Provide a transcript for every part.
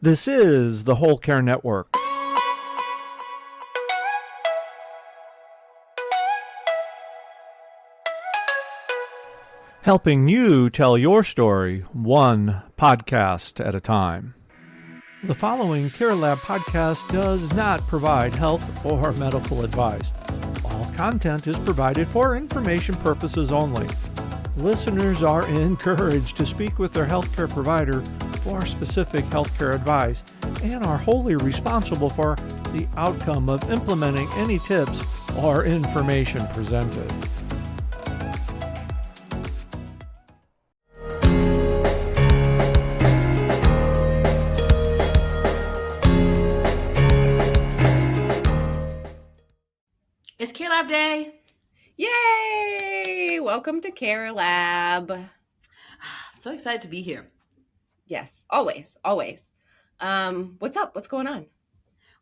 This is the Whole Care Network. Helping you tell your story one podcast at a time. The following Care Lab podcast does not provide health or medical advice. All content is provided for information purposes only. Listeners are encouraged to speak with their healthcare provider for specific healthcare advice and are wholly responsible for the outcome of implementing any tips or information presented. It's Care Lab Day. Yay! Welcome to Care Lab. I'm so excited to be here. Yes, always. What's up? What's going on?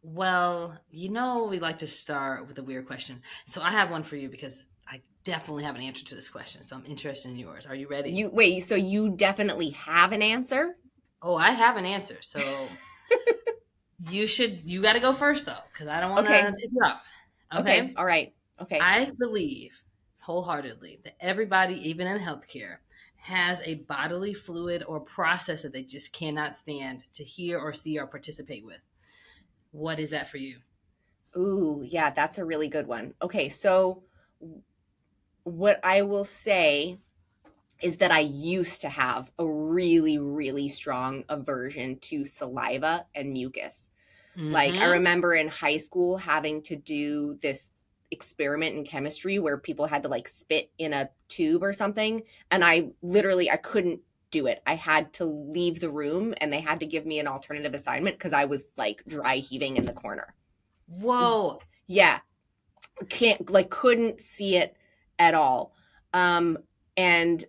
Well, we like to start with a weird question. So I have one for you because I definitely have an answer to this question. So I'm interested in yours. Are you ready? So you definitely have an answer? Oh, I have an answer. So you got to go first though, because I don't want to tip you off. Okay. All right. Okay. I believe wholeheartedly that everybody, even in healthcare, has a bodily fluid or process that they just cannot stand to hear or see or participate with. What is that for you? Ooh, yeah, that's a really good one. Okay, so what I will say is that I used to have a really, really strong aversion to saliva and mucus. Mm-hmm. Like I remember in high school having to do this experiment in chemistry where people had to like spit in a tube or something. And I couldn't do it. I had to leave the room and they had to give me an alternative assignment because I was like dry heaving in the corner. Whoa. Yeah. Couldn't see it at all. And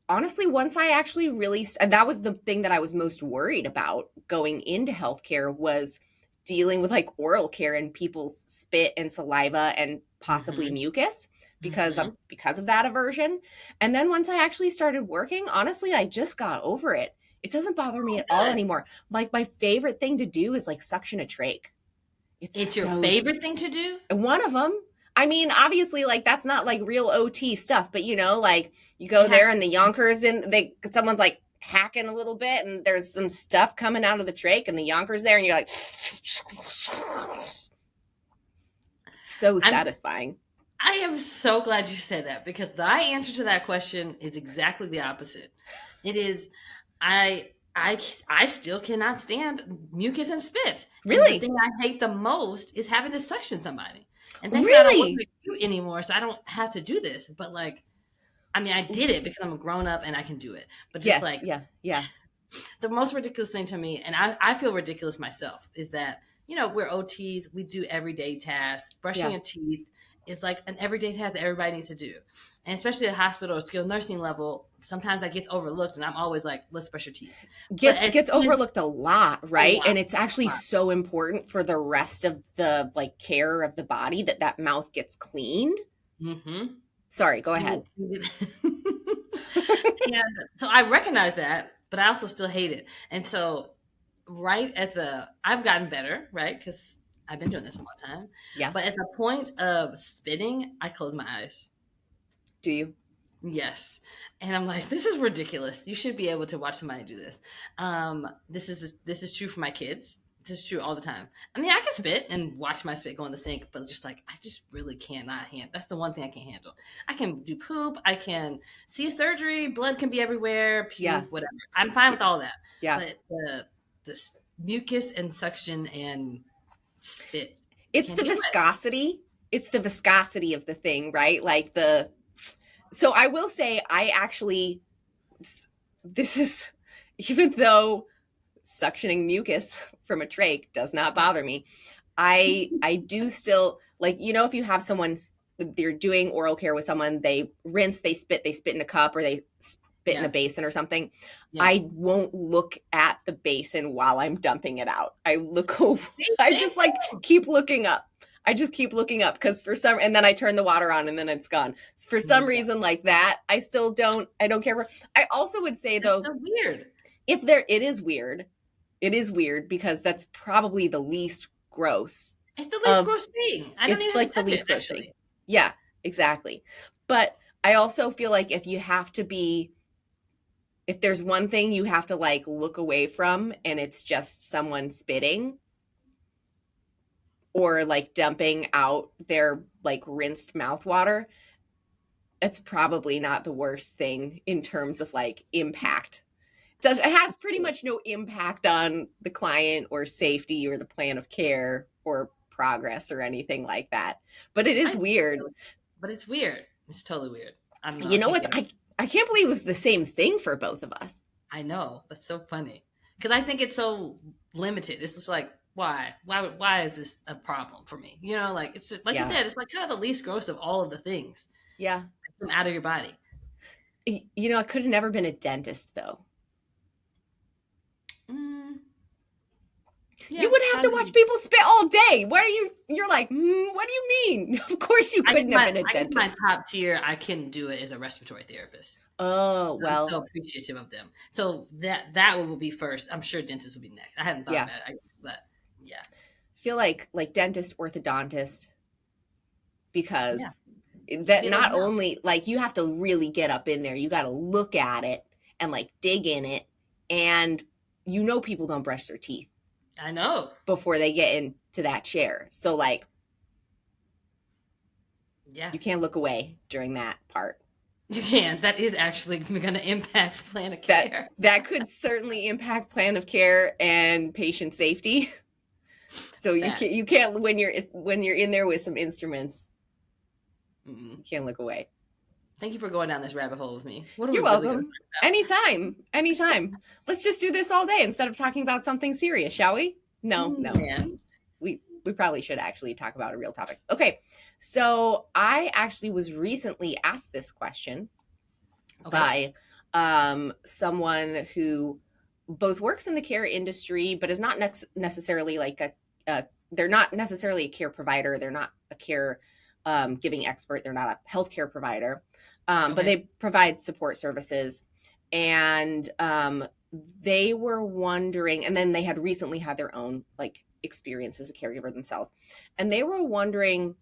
honestly, once I actually that was the thing that I was most worried about going into healthcare was dealing with like oral care and people's spit and saliva and possibly mucus because of that aversion. And then once I actually started working, honestly, I just got over it. It doesn't bother me at all anymore. Like my favorite thing to do is like suction a trach. It's your favorite thing to do? One of them. I mean, obviously, like that's not like real OT stuff, but like you go there and the yonkers and someone's like hacking a little bit and there's some stuff coming out of the trach and the yonkers there and you're like so satisfying. I am so glad you said that because my answer to that question is exactly the opposite. It is I still cannot stand mucus and spit. Really? And the thing I hate the most is having to suction somebody. And thank God I don't work with you anymore, so I don't have to do this. But like, I mean, I did it because I'm a grown up and I can do it. But just yeah. The most ridiculous thing to me, and I feel ridiculous myself, is that, we're OTs, we do everyday tasks. Brushing your teeth is like an everyday task that everybody needs to do. And especially at hospital or skilled nursing level, sometimes that gets overlooked. And I'm always like, let's brush your teeth. Gets overlooked a lot, right? And it's actually so important for the rest of the like care of the body that mouth gets cleaned. Mm-hmm. Sorry, go ahead. And so I recognize that, but I also still hate it. And so I've gotten better, right? Because I've been doing this a long time. Yeah. But at the point of spitting, I close my eyes. Do you? Yes. And I'm like, this is ridiculous. You should be able to watch somebody do this. This is true for my kids. This is true all the time. I mean, I can spit and watch my spit go in the sink, but just like, I just really cannot handle. That's the one thing I can't handle. I can do poop. I can see a surgery. Blood can be everywhere. Puke, whatever. I'm fine with all that. Yeah. But the mucus and suction and spit. It's the viscosity. It's the viscosity of the thing, right? So I will say this is, even though suctioning mucus from a trach does not bother me, I do still if you have you're doing oral care with someone, they rinse, they spit in a cup or they spit in a basin or something. Yeah. I won't look at the basin while I'm dumping it out. I look over. I just keep looking up. I just keep looking up because and then I turn the water on and then it's gone. For some reason like that, I don't care. I also would say though, so weird. It is weird. It is weird because that's probably the least gross It's the least of gross thing. I don't it's even have like to the touch it, least gross thing. actually. Yeah, exactly. But I also feel like if there's one thing you have to like look away from and it's just someone spitting or like dumping out their like rinsed mouthwater, it's probably not the worst thing in terms of like impact. It has pretty much no impact on the client or safety or the plan of care or progress or anything like that. But it is I weird. But it's weird. It's totally weird. I don't know. You I know can't what? get it. I can't believe it was the same thing for both of us. I know. That's so funny. Because I think it's so limited. It's just like, why? Why is this a problem for me? You know, like it's just like you Yeah. said, it's like kind of the least gross of all of the things Yeah. that come out of your body. You know, I could have never been a dentist though. Mm, You yeah. would have How to do watch you? people spit all day. You're like, what do you mean? Of course you couldn't have been a I guess my dentist. top tier, I couldn't do it as a respiratory therapist. Oh, I'm well, so appreciative of them. So that one will be first. I'm sure dentist will be next. I hadn't thought yeah. about it, but yeah, I feel like dentist, orthodontist, yeah, because should that be able to not help. only like you have to really get up in there, you got to look at it and like dig in it. And you know, people don't brush their teeth I know. before they get into that chair. So, like, Yeah, you can't look away during that part. you can. That is actually going to impact plan of That care. that could certainly impact plan of care and patient safety. So That. you can't when you're in there with some instruments, Mm-mm. you can't look away. Thank you for going down this rabbit hole with me. What are we You're really going to welcome. talk about? Anytime, anytime. Let's just do this all day instead of talking about something serious, shall we? No, no. Man. We probably should actually talk about a real topic. Okay. So I actually was recently asked this question Okay. by someone who both works in the care industry, but is not necessarily like they're not necessarily a care provider. They're not a care giving expert. They're not a healthcare provider, but Okay. they provide support services. And they were wondering, and then they had recently had their own like experience as a caregiver themselves. And they were wondering,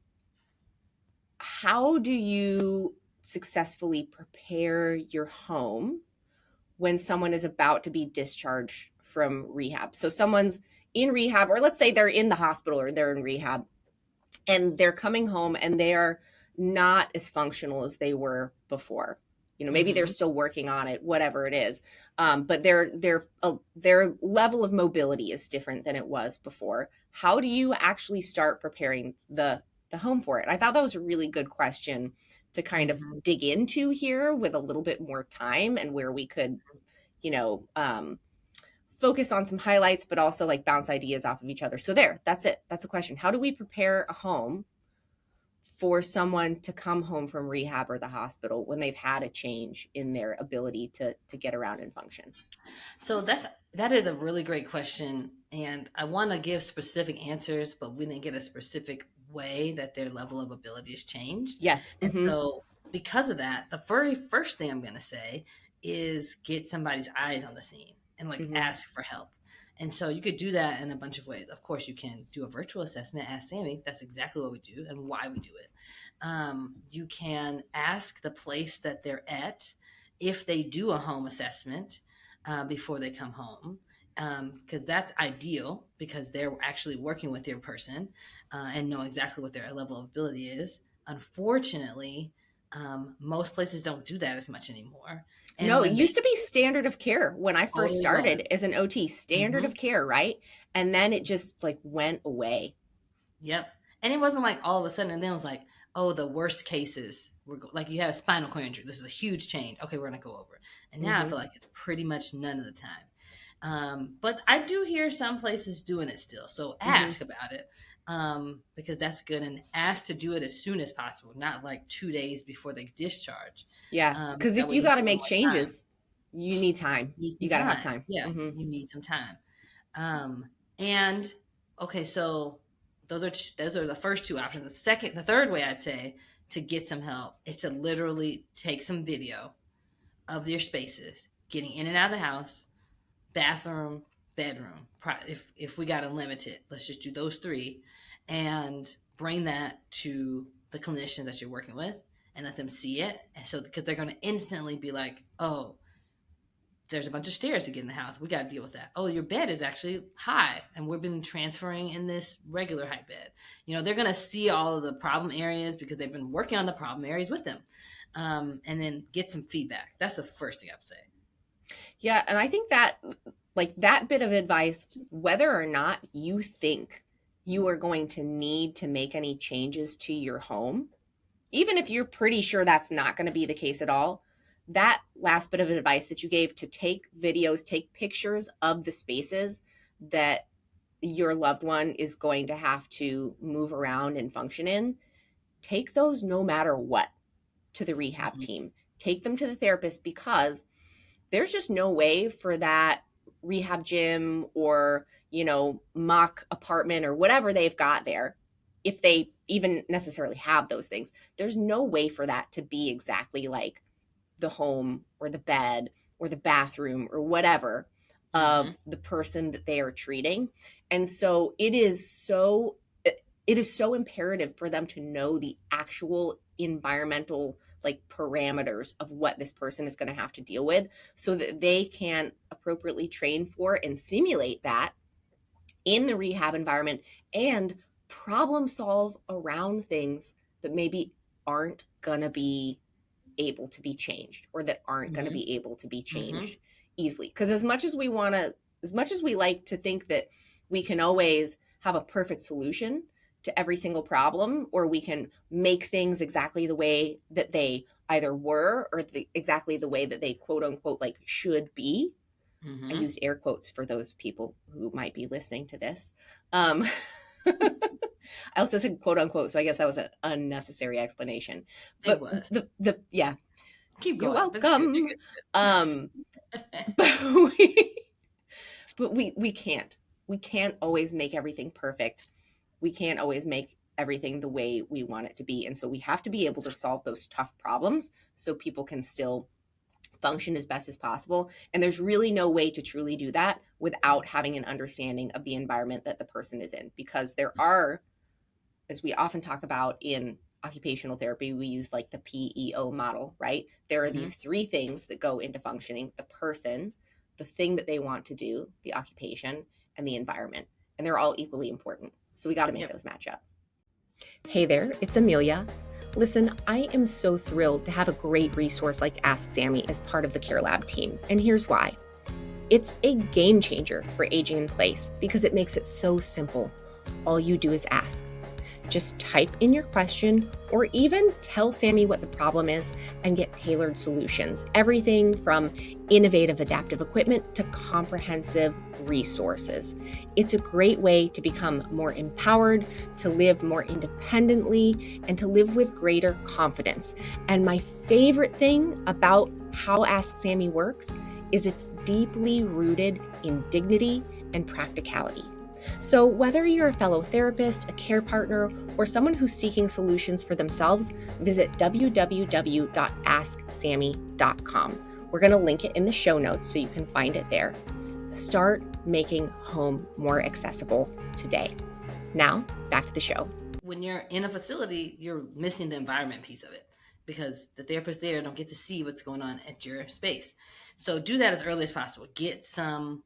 how do you successfully prepare your home when someone is about to be discharged from rehab? So someone's in rehab, or let's say they're in the hospital or they're in rehab, and they're coming home and they are not as functional as they were before. You know, maybe they're Mm-hmm. still working on it, whatever it is. But their level of mobility is different than it was before. How do you actually start preparing the home for it? I thought that was a really good question to kind of Mm-hmm. dig into here with a little bit more time, and where we could, you know, focus on some highlights, but also like bounce ideas off of each other. So that's it. That's a question. How do we prepare a home for someone to come home from rehab or the hospital when they've had a change in their ability to get around and function? So that is a really great question, and I want to give specific answers, but we didn't get a specific way that their level of ability has changed. Yes. And Mm-hmm. so, because of that, the very first thing I'm going to say is get somebody's eyes on the scene and like Mm-hmm. ask for help. And so you could do that in a bunch of ways. Of course, you can do a virtual assessment. Ask Sammy. That's exactly what we do and why we do it. You can ask the place that they're at if they do a home assessment before they come home, because that's ideal because they're actually working with your person and know exactly what their level of ability is. Unfortunately, most places don't do that as much anymore. And No, it when they used to be standard of care when I first totally started was. as an OT, standard Hmm. of care, right? And then it just like went away. Yep. And it wasn't like all of a sudden, and then it was like, oh, the worst cases like you have a spinal cord injury. This is a huge change. Okay, we're gonna go over it. And now I Mm-hmm. feel like it's pretty much none of the time. But I do hear some places doing it still. So Mm-hmm. ask about it because that's good. And ask to do it as soon as possible, not like 2 days before they discharge. Yeah. Because That if way you you got to give them make more time. changes, you need time. You need You some got to have time. time. Yeah, Mm-hmm. you need some time. And okay, so those are the first two options. The third way I'd say to get some help is to literally take some video of your spaces, getting in and out of the house, bathroom, bedroom. If we got to limit it, let's just do those three, and bring that to the clinicians that you're working with, and let them see it. And so, because they're going to instantly be like, oh, there's a bunch of stairs to get in the house. We got to deal with that. Oh, your bed is actually high, and we've been transferring in this regular height bed. They're going to see all of the problem areas because they've been working on the problem areas with them, and then get some feedback. That's the first thing I would say. Yeah, and I think that, like, that bit of advice, whether or not you think you are going to need to make any changes to your home, even if you're pretty sure that's not going to be the case at all, that last bit of advice that you gave to take videos, take pictures of the spaces that your loved one is going to have to move around and function in, take those no matter what to the rehab team. Take them to the therapist, because there's just no way for that rehab gym or, mock apartment or whatever they've got there, if they even necessarily have those things, there's no way for that to be exactly like the home or the bed or the bathroom or whatever of the person that they are treating. And so it is so imperative for them to know the actual environmental, like, parameters of what this person is going to have to deal with, so that they can appropriately train for and simulate that in the rehab environment, and problem solve around things that maybe aren't going to be able to be changed, or that aren't going to be able to be changed easily. Because as much as we like to think that we can always have a perfect solution to every single problem, or we can make things exactly the way that they either were, or exactly the way that they quote unquote like should be. I used air quotes for those people who might be listening to this. I also said quote unquote, so I guess that was an unnecessary explanation. But it was. Yeah. Keep You're going. welcome. You're But we can't always make everything perfect. We can't always make everything the way we want it to be. And so we have to be able to solve those tough problems so people can still function as best as possible. And there's really no way to truly do that without having an understanding of the environment that the person is in, because there are, as we often talk about in occupational therapy, we use like the PEO model, right? There are these three things that go into functioning: the person, the thing that they want to do, the occupation, and the environment. And they're all equally important. So we got to make those match up. Hey there, it's Amelia. Listen, I am so thrilled to have a great resource like Ask Sammy as part of the Care Lab team. And here's why. It's a game changer for aging in place because it makes it so simple. All you do is ask. Just type in your question, or even tell Sammy what the problem is, and get tailored solutions. Everything from innovative adaptive equipment to comprehensive resources. It's a great way to become more empowered, to live more independently, and to live with greater confidence. And my favorite thing about how Ask Sammy works is it's deeply rooted in dignity and practicality. So whether you're a fellow therapist, a care partner, or someone who's seeking solutions for themselves, visit www.asksammy.com. We're going to link it in the show notes so you can find it there. Start making home more accessible today. Now, back to the show. When you're in a facility, you're missing the environment piece of it, because the therapists there don't get to see what's going on at your space. So do that as early as possible. Get some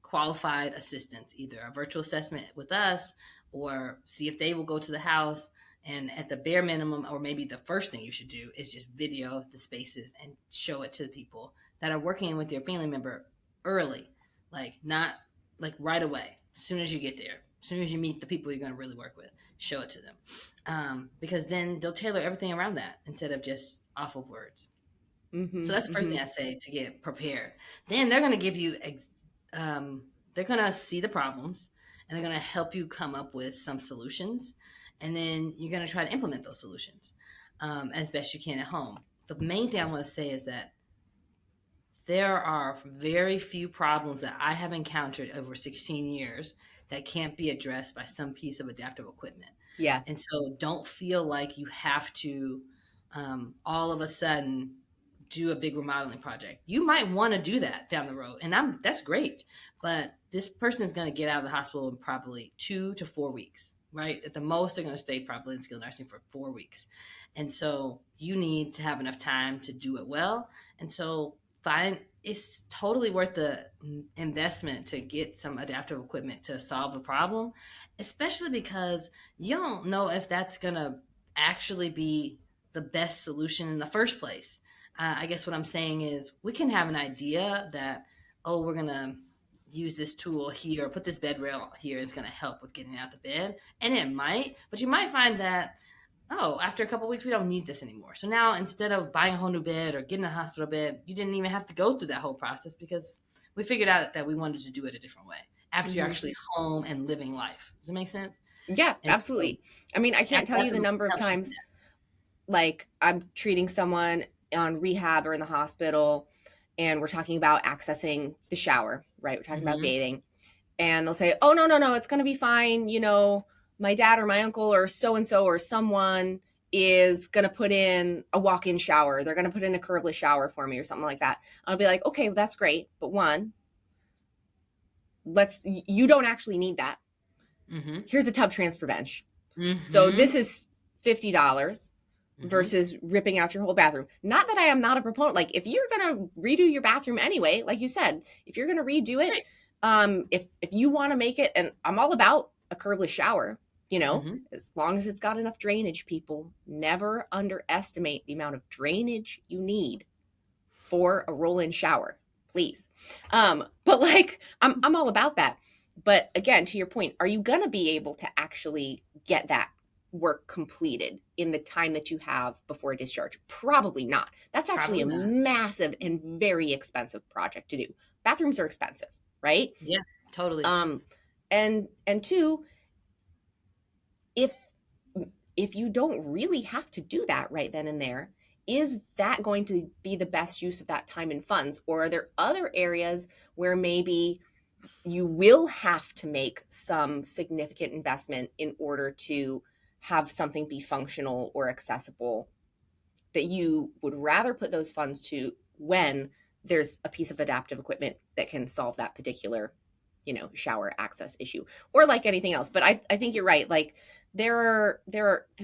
qualified assistance, either a virtual assessment with us, or see if they will go to the house. And at the bare minimum, or maybe the first thing you should do, is just video the spaces and show it to the people that are working with your family member early, like not like right away. As soon as you get there, as soon as you meet the people you're going to really work with, show it to them, because then they'll tailor everything around that instead of just off of words. So that's the first thing I say, to get prepared. Then they're going to give you they're going to see the problems, and they're going to help you come up with some solutions. And then you're going to try to implement those solutions as best you can at home. The main thing I want to say is that there are very few problems that I have encountered over 16 years that can't be addressed by some piece of adaptive equipment. Yeah. And so don't feel like you have to all of a sudden do a big remodeling project. You might want to do that down the road, and that's great. But this person is going to get out of the hospital in probably 2 to 4 weeks, right? At the most, they're going to stay probably in skilled nursing for 4 weeks, and so you need to have enough time to do it well. And so it's totally worth the investment to get some adaptive equipment to solve a problem, especially because you don't know if that's going to actually be the best solution in the first place. I guess what I'm saying is we can have an idea that, oh, we're going to use this tool here or put this bed rail here is going to help with getting out the bed. And it might, but you might find that, oh, after a couple of weeks, we don't need this anymore. So now instead of buying a whole new bed or getting a hospital bed, you didn't even have to go through that whole process because we figured out that we wanted to do it a different way after you're actually home and living life. Does it make sense? Yeah, And absolutely. I mean, I can't tell you the number of times, like, I'm treating someone on rehab or in the hospital, and we're talking about accessing the shower, right? We're talking about bathing. And they'll say, oh, no, it's going to be fine. You know, my dad or my uncle or so-and-so or someone is going to put in a walk-in shower. They're going to put in a curbless shower for me or something like that. I'll be like, okay, that's great. But one, you don't actually need that. Here's a tub transfer bench. So this is $50 versus ripping out your whole bathroom. Not that I am not a proponent. Like, if you're going to redo your bathroom anyway, like you said, if you're going to redo it, if you want to make it, and I'm all about a curbless shower, you know, as long as it's got enough drainage, people never underestimate the amount of drainage you need for a roll-in shower, please. But like, I'm all about that. But again, to your point, are you going to be able to actually get that work completed in the time that you have before discharge? Probably not. That's actually a massive and very expensive project to do. Bathrooms are expensive, right? Yeah, totally. And two, if you don't really have to do that right then and there, is that going to be the best use of that time and funds? Or are there other areas where maybe you will have to make some significant investment in order to have something be functional or accessible, that you would rather put those funds to when there's a piece of adaptive equipment that can solve that particular, you know, shower access issue, or like anything else? But I think you're right. Like, there's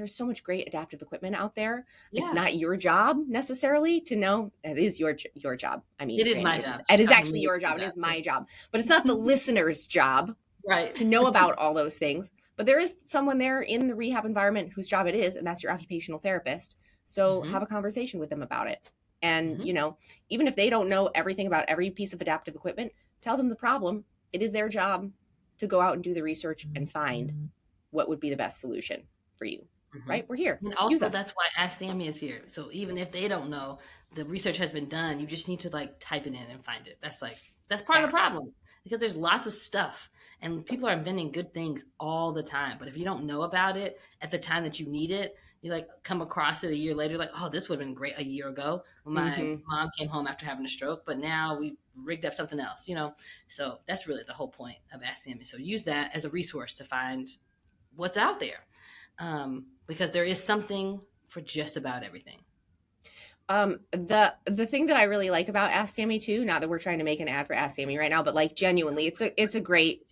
so much great adaptive equipment out there. Yeah. It's not your job necessarily to know. It is your job. I mean, it is my job. It is actually your job. It is my job, but it's not the listener's job, right, to know about all those things. But there is someone there in the rehab environment whose job it is, and that's your occupational therapist. So have a conversation with them about it. And, you know, even if they don't know everything about every piece of adaptive equipment, tell them the problem. It is their job to go out and do the research and find what would be the best solution for you. Right? We're here. And also, that's why Ask Sammy is here. So even if they don't know, the research has been done. You just need to like type it in and find it. That's part of the problem, because there's lots of stuff and people are inventing good things all the time. But if you don't know about it at the time that you need it, you like come across it a year later, like, oh, this would have been great a year ago when my mom came home after having a stroke, but now we rigged up something else, you know? So that's really the whole point of Ask Sammy. So use that as a resource to find what's out there. Because there is something for just about everything. The thing that I really like about Ask Sammy too, not that we're trying to make an ad for Ask Sammy right now, but like genuinely, it's a great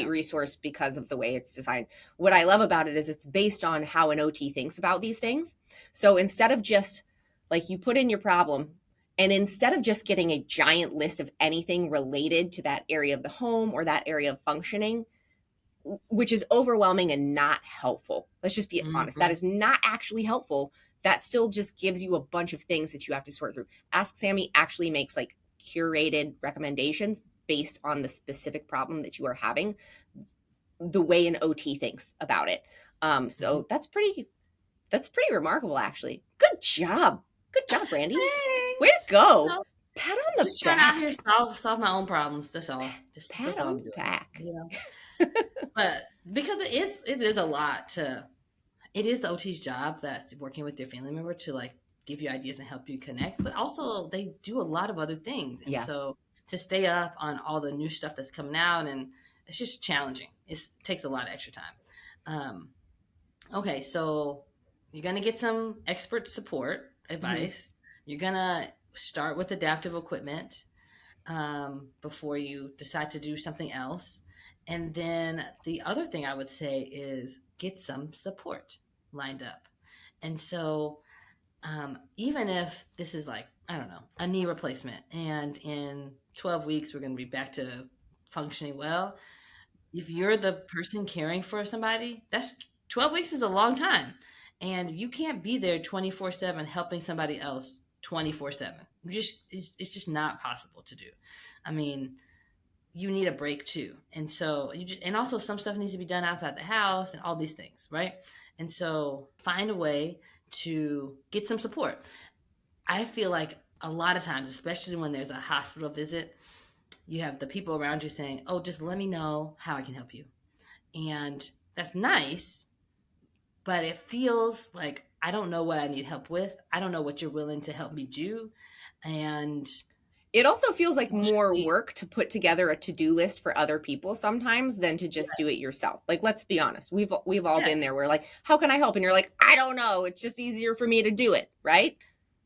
resource because of the way it's designed. What I love about it is it's based on how an OT thinks about these things. So instead of just like, you put in your problem, and instead of just getting a giant list of anything related to that area of the home or that area of functioning, which is overwhelming and not helpful. Let's just be honest. That is not actually helpful. That still just gives you a bunch of things that you have to sort through. Ask Sammy actually makes like curated recommendations based on the specific problem that you are having, the way an OT thinks about it. So that's pretty remarkable, actually. Good job, Brandy. Thanks. Way to go. No, pat on the just back. Trying out here solve my own problems. That's all. Just pat on the back. You know? But because it is a lot it is the OT's job that's working with their family member to like give you ideas and help you connect, but also they do a lot of other things. And so to stay up on all the new stuff that's coming out, and it's just challenging. It takes a lot of extra time. Okay. So you're going to get some expert support advice. You're going to start with adaptive equipment before you decide to do something else. And then the other thing I would say is get some support lined up. And so, even if this is like, I don't know, a knee replacement, and in 12 weeks we're going to be back to functioning well, if you're the person caring for somebody, that's 12 weeks is a long time. And you can't be there 24/7 helping somebody else 24/7. It's just not possible to do. I mean, you need a break too. And so and also some stuff needs to be done outside the house and all these things, right? And so find a way to get some support. I feel like a lot of times, especially when there's a hospital visit, you have the people around you saying, "Oh, just let me know how I can help you." And that's nice, but it feels like I don't know what I need help with. I don't know what you're willing to help me do. And it also feels like more work to put together a to-do list for other people sometimes than to just do it yourself. Like, let's be honest. We've all been there. We're like, how can I help? And you're like, I don't know. It's just easier for me to do it, right?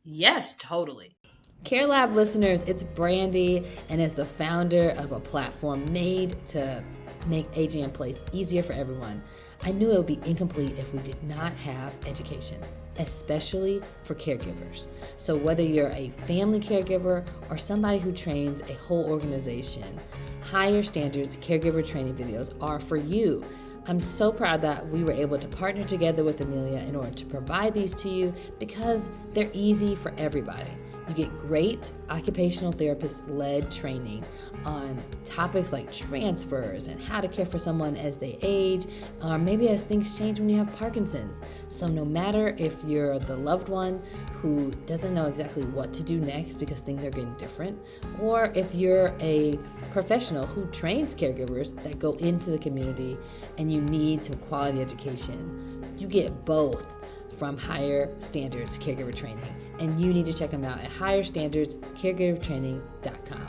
Yes, totally. Care Lab listeners, it's Brandy, and as the founder of a platform made to make aging in place easier for everyone, I knew it would be incomplete if we did not have education, especially for caregivers. So whether you're a family caregiver or somebody who trains a whole organization, Higher Standards caregiver training videos are for you. I'm so proud that we were able to partner together with Amelia in order to provide these to you because they're easy for everybody. You get great occupational therapist-led training on topics like transfers and how to care for someone as they age, or maybe as things change when you have Parkinson's. So no matter if you're the loved one who doesn't know exactly what to do next because things are getting different, or if you're a professional who trains caregivers that go into the community and you need some quality education, you get both from Higher Standards Caregiver Training. And you need to check them out at higherstandardscaregivertraining.com.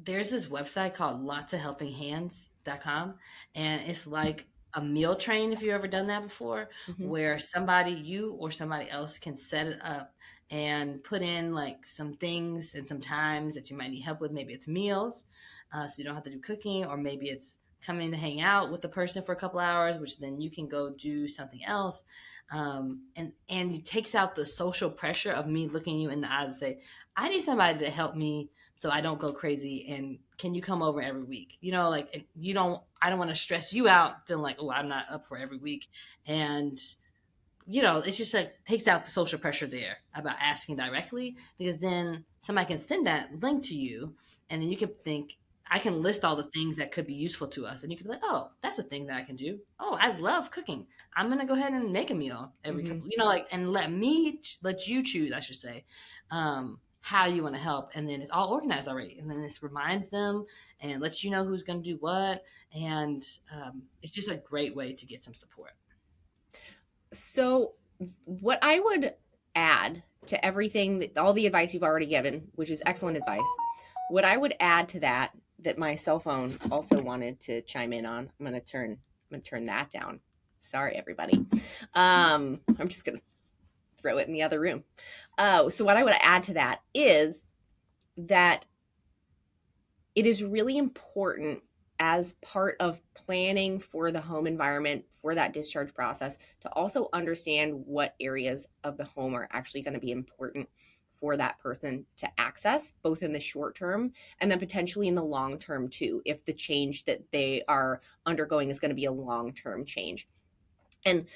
There's this website called lotsofhelpinghands.com, and it's like a meal train, if you've ever done that before, where you or somebody else can set it up and put in like some things and some times that you might need help with. Maybe it's meals, so you don't have to do cooking, or maybe it's coming to hang out with the person for a couple hours, which then you can go do something else. And it takes out the social pressure of me looking you in the eyes and say, I need somebody to help me so I don't go crazy. And can you come over every week? I don't want to stress you out feeling like, oh, I'm not up for every week. And, it's just like takes out the social pressure there about asking directly, because then somebody can send that link to you and then you can think, I can list all the things that could be useful to us. And you can be like, oh, that's a thing that I can do. Oh, I love cooking. I'm going to go ahead and make a meal every couple, and let you choose, I should say, how you want to help. And then it's all organized already. And then this reminds them and lets you know who's going to do what. And it's just a great way to get some support. So what I would add to everything, all the advice you've already given, which is excellent advice, what I would add to that my cell phone also wanted to chime in on, I'm going to turn that down. Sorry, everybody. I'm just going to throw it in the other room. So what I would add to that is that it is really important as part of planning for the home environment for that discharge process to also understand what areas of the home are actually going to be important for that person to access, both in the short term and then potentially in the long term too, if the change that they are undergoing is going to be a long-term change. And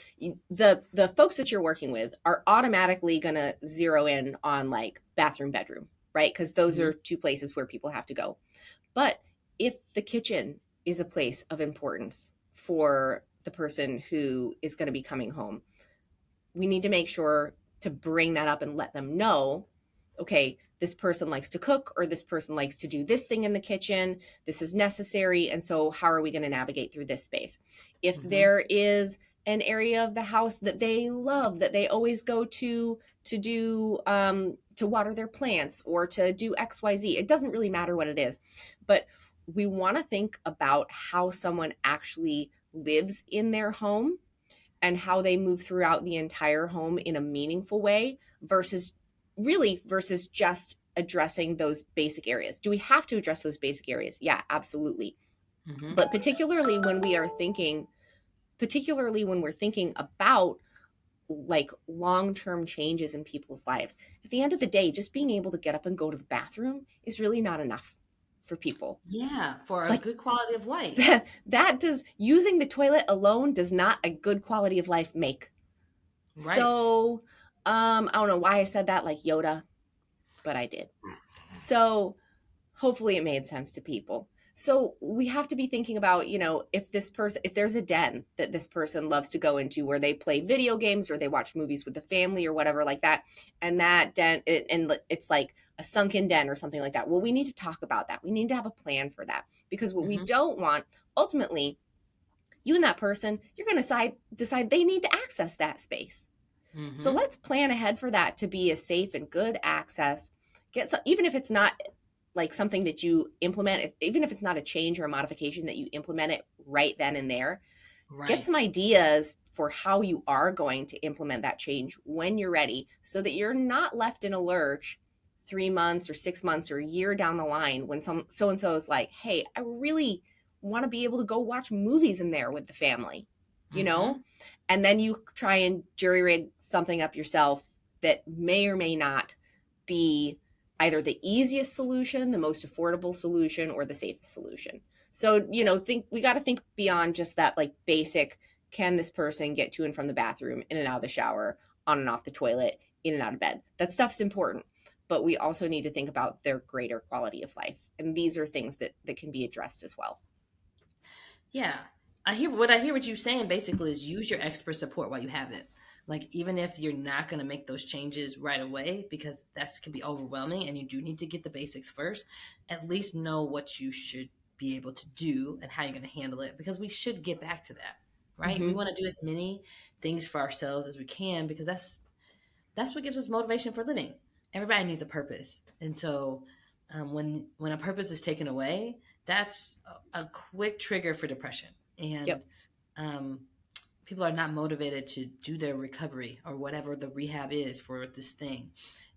the folks that you're working with are automatically going to zero in on like bathroom, bedroom, right? Because those are two places where people have to go. But if the kitchen is a place of importance for the person who is going to be coming home, we need to make sure to bring that up and let them know, okay, this person likes to cook, or this person likes to do this thing in the kitchen. This is necessary. And so how are we going to navigate through this space? If there is an area of the house that they love, that they always go to do, to water their plants or to do XYZ, it doesn't really matter what it is, but we want to think about how someone actually lives in their home and how they move throughout the entire home in a meaningful way versus really versus just addressing those basic areas. Do we have to address those basic areas? Yeah, absolutely. Mm-hmm. But particularly when we're thinking about like long-term changes in people's lives, at the end of the day, just being able to get up and go to the bathroom is really not enough for people. Yeah, for a Like good quality of life. that does, using the toilet alone does not a good quality of life make. Right. So I don't know why I said that like Yoda, but I did. So hopefully it made sense to people. So we have to be thinking about, if there's a den that this person loves to go into where they play video games or they watch movies with the family or whatever like that, and that den, and it's like a sunken den or something like that. Well, we need to talk about that. We need to have a plan for that, because what we Mm-hmm. don't want, ultimately, you and that person, you're going to decide they need to access that space. Mm-hmm. So let's plan ahead for that to be a safe and good access. Even if it's not like something that you implement, even if it's not a change or a modification that you implement it right then and there, Right. get some ideas for how you are going to implement that change when you're ready, so that you're not left in a lurch 3 months or 6 months or a year down the line when so-and-so is like, hey, I really want to be able to go watch movies in there with the family, Mm-hmm. and then you try and jury rig something up yourself that may or may not be either the easiest solution, the most affordable solution, or the safest solution. So, we got to think beyond just that, like basic, can this person get to and from the bathroom, in and out of the shower, on and off the toilet, in and out of bed? That stuff's important, but we also need to think about their greater quality of life. And these are things that can be addressed as well. Yeah. I hear what you're saying basically is use your expert support while you have it. Like, even if you're not going to make those changes right away, because that can be overwhelming and you do need to get the basics first, at least know what you should be able to do and how you're going to handle it, because we should get back to that, right? Mm-hmm. We want to do as many things for ourselves as we can, because that's what gives us motivation for living. Everybody needs a purpose. And so when a purpose is taken away, that's a quick trigger for depression. And Yep. People are not motivated to do their recovery or whatever the rehab is for this thing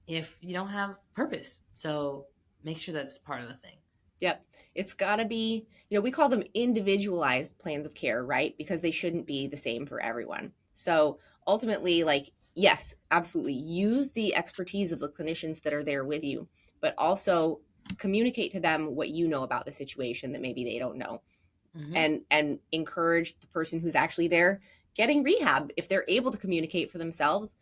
if you don't have purpose. So make sure that's part of the thing. Yep. It's got to be, we call them individualized plans of care, right? Because they shouldn't be the same for everyone. So ultimately, like, yes, absolutely. Use the expertise of the clinicians that are there with you, but also communicate to them what you know about the situation that maybe they don't know. Mm-hmm. And encourage the person who's actually there getting rehab, if they're able to communicate for themselves,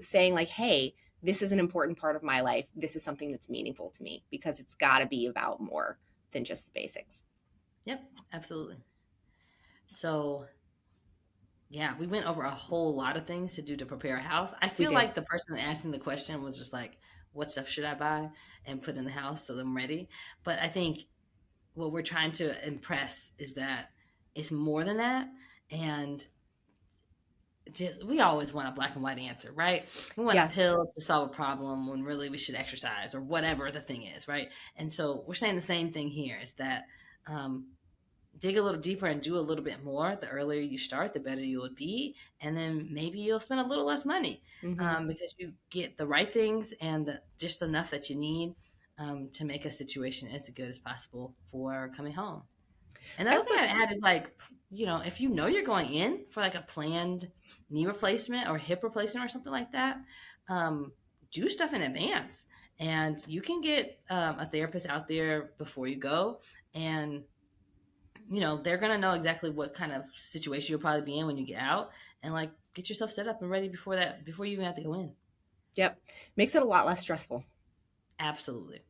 saying like, hey, this is an important part of my life. This is something that's meaningful to me, because it's got to be about more than just the basics. Yep, absolutely. So, yeah, we went over a whole lot of things to do to prepare a house. I feel did. like the person asking the question was just like, what stuff should I buy and put in the house so I'm ready? But I think what we're trying to impress is that it's more than that. And we always want a black and white answer, right? We want Yeah. a pill to solve a problem when really we should exercise or whatever the thing is, right? And so we're saying the same thing here, is that dig a little deeper and do a little bit more. The earlier you start, the better you will be. And then maybe you'll spend a little less money because you get the right things and just enough that you need to make a situation as good as possible for coming home. And the other thing I'd add is, like, if you know you're going in for like a planned knee replacement or hip replacement or something like that, do stuff in advance. And you can get a therapist out there before you go, and they're gonna know exactly what kind of situation you'll probably be in when you get out, and like get yourself set up and ready before you even have to go in. Yep. Makes it a lot less stressful. Absolutely.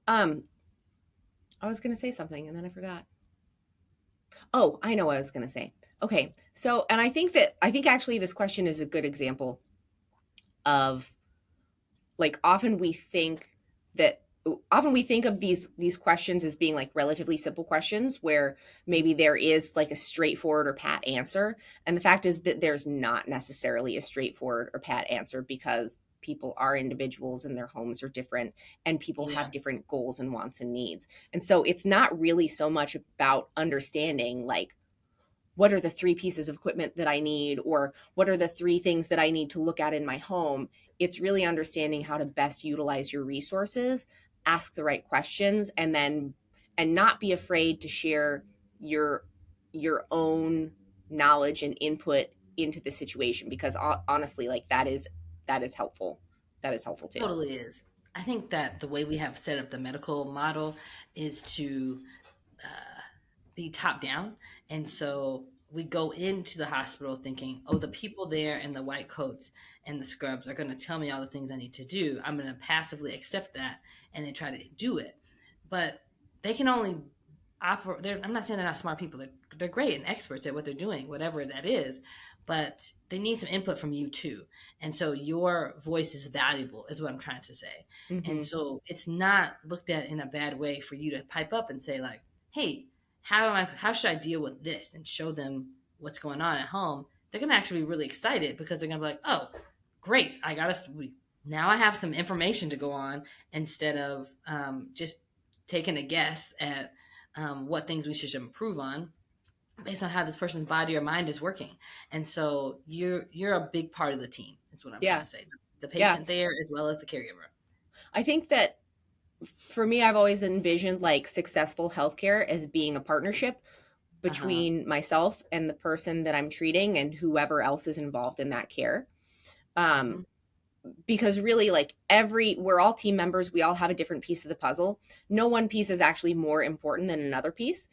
I was going to say something and then I forgot. Oh, I know what I was going to say. Okay. So, and I think actually this question is a good example of, like, often we think of these questions as being like relatively simple questions where maybe there is like a straightforward or pat answer. And the fact is that there's not necessarily a straightforward or pat answer, because people are individuals and their homes are different, and people have different goals and wants and needs. And so it's not really so much about understanding like what are the 3 pieces of equipment that I need, or what are the 3 things that I need to look at in my home. It's really understanding how to best utilize your resources, ask the right questions, and not be afraid to share your own knowledge and input into the situation, because honestly, like that is helpful. That is helpful too. Totally is. I think that the way we have set up the medical model is to be top down. And so we go into the hospital thinking, oh, the people there in the white coats and the scrubs are going to tell me all the things I need to do. I'm going to passively accept that and then try to do it. But they can only operate. I'm not saying they're not smart people. They're great and experts at what they're doing, whatever that is. But they need some input from you too. And so your voice is valuable, is what I'm trying to say. Mm-hmm. And so it's not looked at in a bad way for you to pipe up and say, like, hey, how should I deal with this, and show them what's going on at home. They're gonna actually be really excited, because they're gonna be like, oh, great, now I have some information to go on, instead of just taking a guess at what things we should improve on based on how this person's body or mind is working. And so you're a big part of the team, is what I'm trying to say. The patient there as well as the caregiver. I think that for me, I've always envisioned like successful healthcare as being a partnership between myself and the person that I'm treating and whoever else is involved in that care. Because really, like we're all team members. We all have a different piece of the puzzle. No one piece is actually more important than another piece.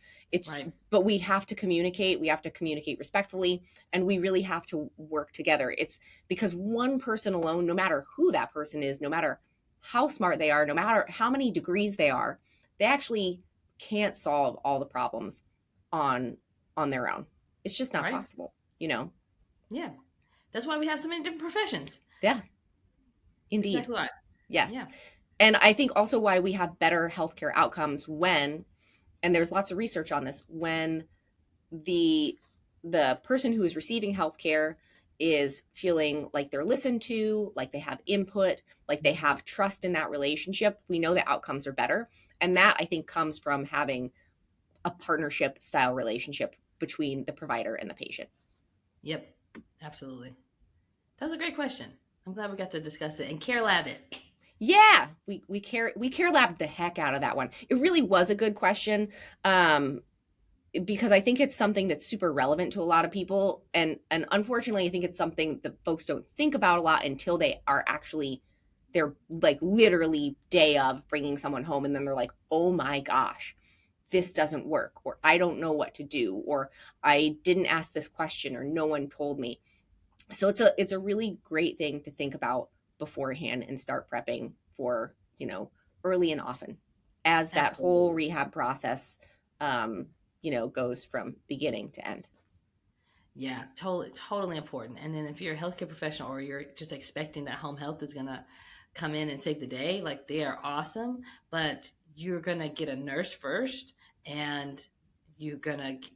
But we have to communicate. We have to communicate respectfully, and we really have to work together. It's because one person alone, no matter who that person is, no matter how smart they are, no matter how many degrees they are, they actually can't solve all the problems on their own. It's just not possible, Yeah. That's why we have so many different professions. Yeah. Indeed. Exactly right. Yes. Yeah. And I think also why we have better healthcare outcomes and there's lots of research on this, when the person who is receiving healthcare is feeling like they're listened to, like they have input, like they have trust in that relationship, we know the outcomes are better. And that, I think, comes from having a partnership style relationship between the provider and the patient. Yep, absolutely. That was a great question. I'm glad we got to discuss it and care lab it. Yeah, we care lab the heck out of that one. It really was a good question. Because I think it's something that's super relevant to a lot of people. And unfortunately, I think it's something that folks don't think about a lot until they're like literally day of bringing someone home. And then they're like, oh my gosh, this doesn't work, or I don't know what to do, or I didn't ask this question, or no one told me. So it's a really great thing to think about beforehand and start prepping for, early and often as that whole rehab process, goes from beginning to end. Yeah, totally important. And then if you're a healthcare professional, or you're just expecting that home health is going to come in and save the day, like, they are awesome, but you're going to get a nurse first, and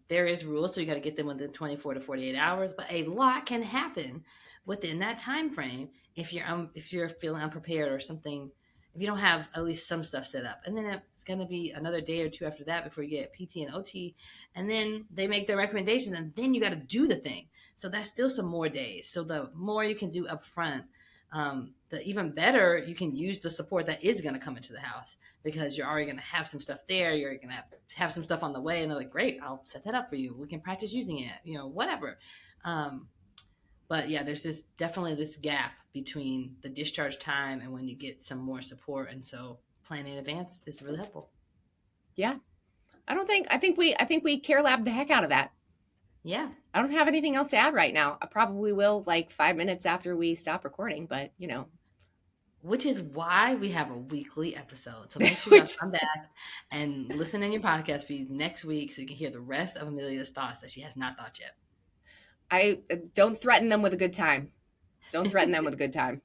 there is rules. So you got to get them within 24 to 48 hours, but a lot can happen within that time frame if you're feeling unprepared or something, if you don't have at least some stuff set up. And then it's going to be another day or two after that before you get PT and OT. And then they make their recommendations, and then you got to do the thing. So that's still some more days. So the more you can do up front, the even better you can use the support that is going to come into the house, because you're already going to have some stuff there. You're going to have some stuff on the way, and they're like, great, I'll set that up for you. We can practice using it, whatever. But yeah, there's definitely this gap between the discharge time and when you get some more support. And so planning in advance is really helpful. Yeah. I think we care lab the heck out of that. Yeah. I don't have anything else to add right now. I probably will like 5 minutes after we stop recording, but Which is why we have a weekly episode. So make sure you come back and listen in your podcast feeds next week so you can hear the rest of Amelia's thoughts that she has not thought yet. I don't threaten them with a good time. Don't threaten them with a good time.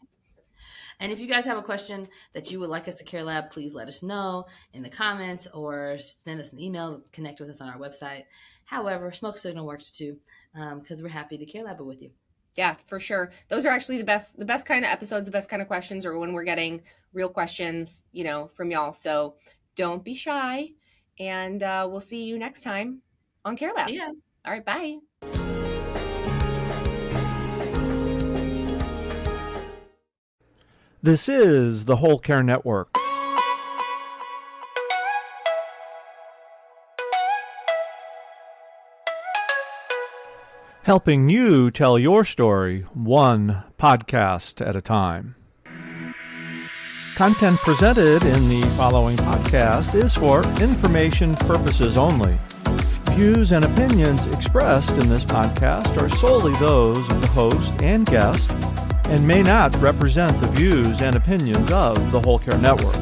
And if you guys have a question that you would like us to care lab, please let us know in the comments, or send us an email, connect with us on our website. However, smoke signal works too, because we're happy to care lab it with you. Yeah, for sure. Those are actually the best kind of episodes, the best kind of questions, or when we're getting real questions, from y'all. So don't be shy, and we'll see you next time on Care Lab. See ya. All right, bye. This is the Whole Care Network. Helping you tell your story one podcast at a time. Content presented in the following podcast is for information purposes only. Views and opinions expressed in this podcast are solely those of the host and guest and may not represent the views and opinions of the Whole Care Network.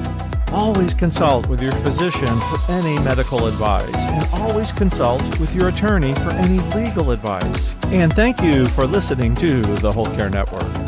Always consult with your physician for any medical advice, and always consult with your attorney for any legal advice. And thank you for listening to the Whole Care Network.